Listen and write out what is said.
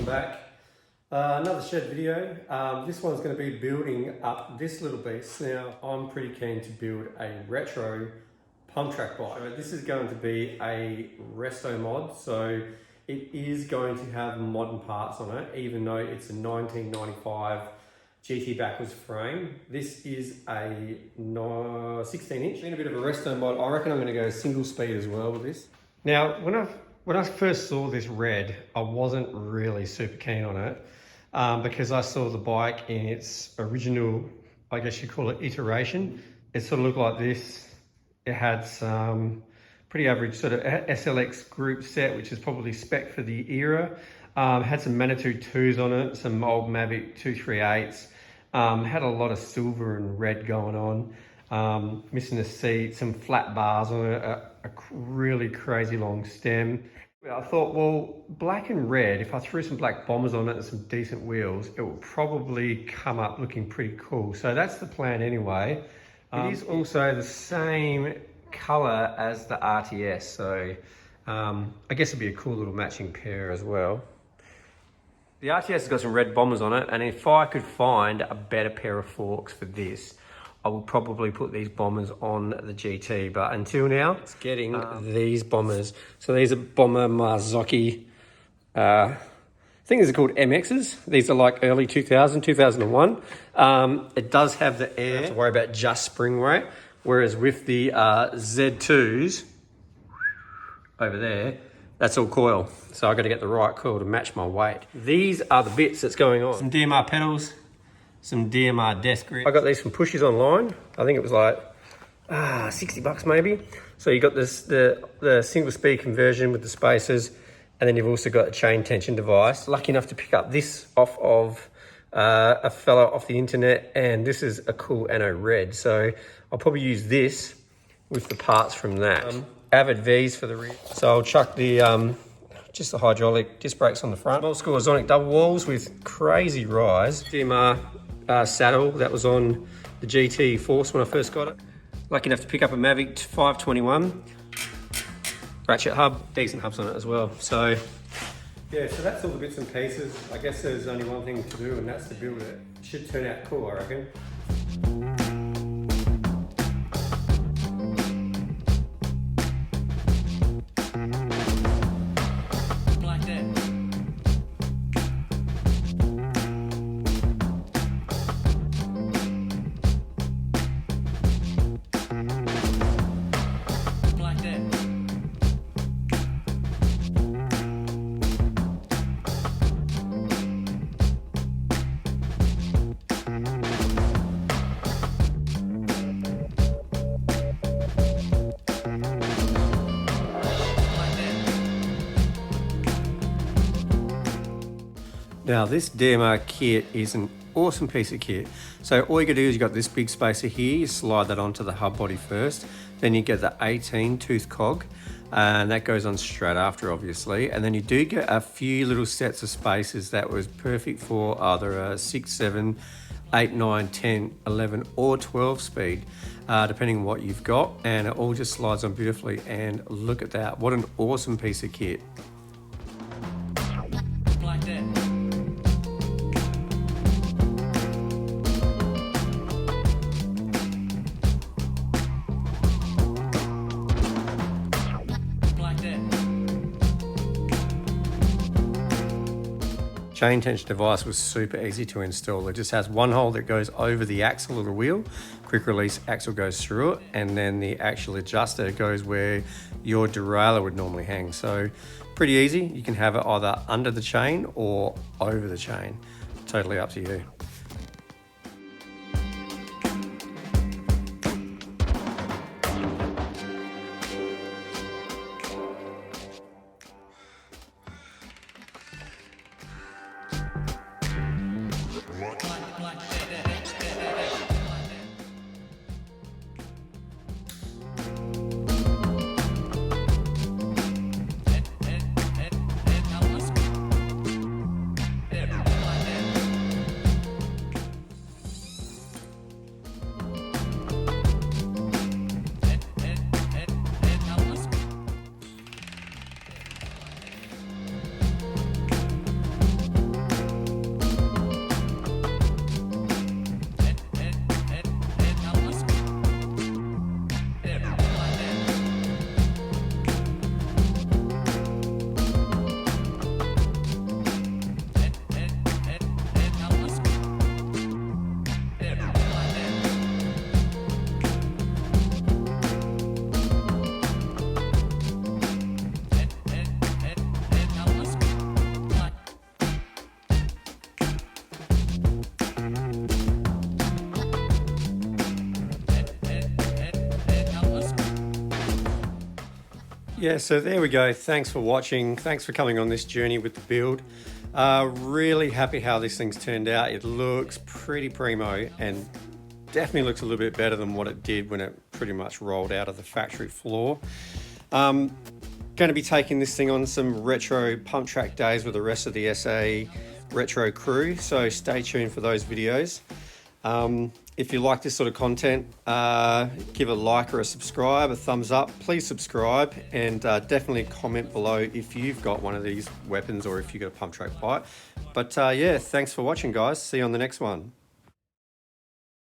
back. Another shed video. This one's going to be building up this little beast. Now, I'm pretty keen to build a retro pump track bike. So this is going to be a Resto Mod, so it is going to have modern parts on it, even though it's a 1995 GT Backwoods frame. This is a 16-inch. Being a bit of a Resto Mod, I reckon I'm going to go single speed as well with this. Now, when I first saw this red, I wasn't really super keen on it because I saw the bike in its original, I guess you call it, iteration. It sort of looked like this. It had some pretty average sort of SLX group set, which is probably spec for the era. Had some Manitou 2s on it, some old Mavic 238s. Had a lot of silver and red going on. Missing a seat, some flat bars on it, a really crazy long stem. I thought, well, black and red, if I threw some black bombers on it and some decent wheels, it would probably come up looking pretty cool. So that's the plan anyway. It is also the same color as the RTS, so I guess it'd be a cool little matching pair as well. The RTS has got some red bombers on it, and if I could find a better pair of forks for this, I will probably put these bombers on the GT, but until now, it's getting these bombers. So these are Bomber Marzocchi, I think these are called MXs. These are like early 2000, 2001. It does have the air, to worry about just spring weight, whereas with the Z2s over there, that's all coil. So I've got to get the right coil to match my weight. These are the bits that's going on. Some DMR pedals, some DMR desk grips. I got these from Pushies online. I think it was like 60 bucks maybe. So you got this the single speed conversion with the spacers, and then you've also got a chain tension device. Lucky enough to pick up this off of a fella off the internet, and this is a cool Anno red. So I'll probably use this with the parts from that. Avid V's for the rear. So I'll chuck the just the hydraulic disc brakes on the front. Old school Sonic double walls with crazy rise. DMR saddle that was on the GT Force when I first got it. Lucky enough to pick up a Mavic 521. Ratchet hub, decent hubs on it as well. So yeah, so that's all the bits and pieces. I guess there's only one thing to do, and that's to build it. Should turn out cool, I reckon. Now this DMR kit is an awesome piece of kit. So all you gotta do is you got this big spacer here, you slide that onto the hub body first, then you get the 18 tooth cog, and that goes on straight after obviously. And then you do get a few little sets of spacers that was perfect for either a 6, 7, 8, 9, 10, 11 or 12 speed, depending on what you've got. And it all just slides on beautifully, and look at that. What an awesome piece of kit. Like that. Chain tension device was super easy to install. It just has one hole that goes over the axle of the wheel, quick release axle goes through it, and then the actual adjuster goes where your derailleur would normally hang. So pretty easy. You can have it either under the chain or over the chain. Totally up to you. Yeah, so there we go. Thanks for watching. Thanks for coming on this journey with the build. Really happy how this thing's turned out. It looks pretty primo and definitely looks a little bit better than what it did when it pretty much rolled out of the factory floor. Going to be taking this thing on some retro pump track days with the rest of the SA retro crew, so stay tuned for those videos. If you like this sort of content, give a like or a subscribe, a thumbs up. Please subscribe, and definitely comment below if you've got one of these weapons or if you've got a pump track bike. But yeah, thanks for watching, guys. See you on the next one.